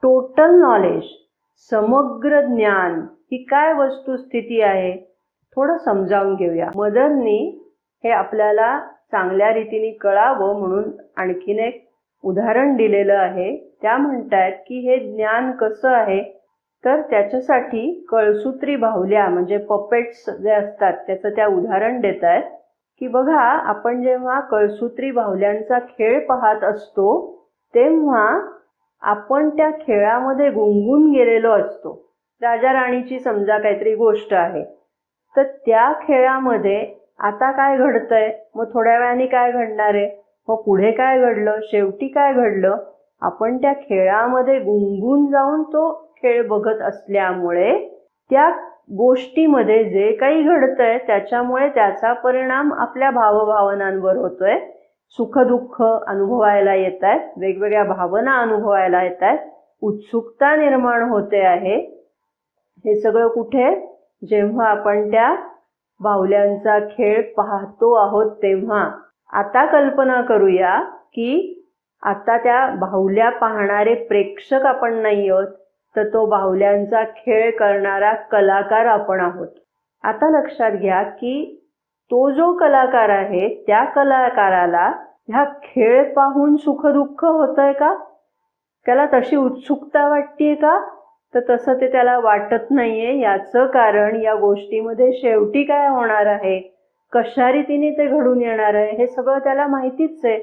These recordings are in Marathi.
टोटल नॉलेज, समग्र ज्ञान ही काय वस्तुस्थिती आहे थोडं समजावून घेऊया. मदरनी हे आपल्याला चांगल्या रीतीने कळावं म्हणून आणखीन एक उदाहरण दिलेलं आहे. त्या म्हणतायत की हे ज्ञान कसं आहे, तर त्याच्यासाठी कळसूत्री बाहुल्या म्हणजे पपेट्स जे असतात त्याचं त्या उदाहरण देत आहेत की बघा, आपण जेव्हा कळसूत्री बाहुल्यांचा खेळ पाहत असतो तेव्हा आपण त्या खेळामध्ये गुंगून गेलेलो असतो. राजा राणीची समजा काहीतरी गोष्ट आहे, तर त्या खेळामध्ये आता काय घडतंय, मग थोड्या वेळाने काय घडणार आहे, मग पुढे काय घडलं, शेवटी काय घडलं, आपण त्या खेळामध्ये गुंगून जाऊन तो खेळ बघत असल्यामुळे त्या गोष्टीमध्ये जे काही घडतंय त्याच्यामुळे त्याचा परिणाम आपल्या भावभावनांवर होतोय. सुख-दुःख अनुभवायला येत आहेत, वेगवेगळ्या भावना अनुभवायला येत आहेत, उत्सुकता निर्माण होते आहे. हे सगळं कुठे, जेव्हा आपण त्या बाहुल्यांचा खेळ पाहतो आहोत तेव्हा. आता कल्पना करूया की आता त्या बाहुल्या पाहणारे प्रेक्षक आपण नाही आहोत, तर तो बाहुल्यांचा खेळ करणारा कलाकार आपण आहोत. आता लक्षात घ्या की तो जो कलाकार आहे त्या कलाकाराला ह्या खेळ पाहून सुख-दुःख होतंय का, त्याला तशी उत्सुकता वाटतेय का, तर तसं ते त्याला वाटत नाहीये. याचं कारण या गोष्टीमध्ये शेवटी काय होणार आहे, कशा रीतीने ते घडून येणार आहे हे सगळं त्याला माहितीच आहे.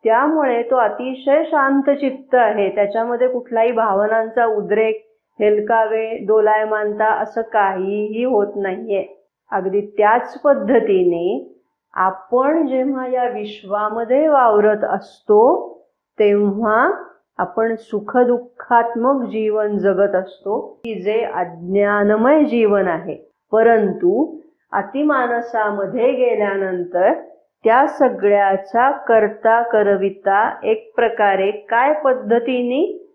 त्यामुळे तो अतिशय शांतचित्त आहे. त्याच्यामध्ये कुठलाही भावनांचा उद्रेक, हेलकावे, दोलायमानता असं काहीही होत नाहीये. अगदी त्याच पद्धतीने आपण जेव्हा या विश्वामध्ये वावरत असतो तेव्हा आपण सुखदुःखात्मक जीवन जगत असतो की जे अज्ञानमय जीवन आहे. परंतु अतिमानसामध्ये गेल्यानंतर त्या सगळ्याचा करता करविता एक प्रकारे काय पद्धतीने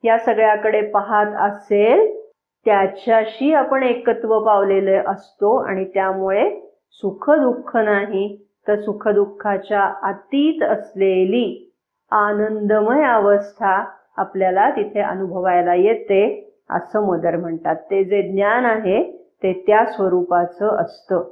या सगळ्याकडे पाहत असेल त्याच्याशी आपण एकत्व पावलेले असतो आणि त्यामुळे सुख-दुःख नाही तर सुख-दुःखाच्या अतीत असलेली आनंदमय अवस्था आपल्याला तिथे अनुभवायला येते असं मदर म्हणतात. ते जे ज्ञान आहे ते त्या स्वरूपाचं असतं.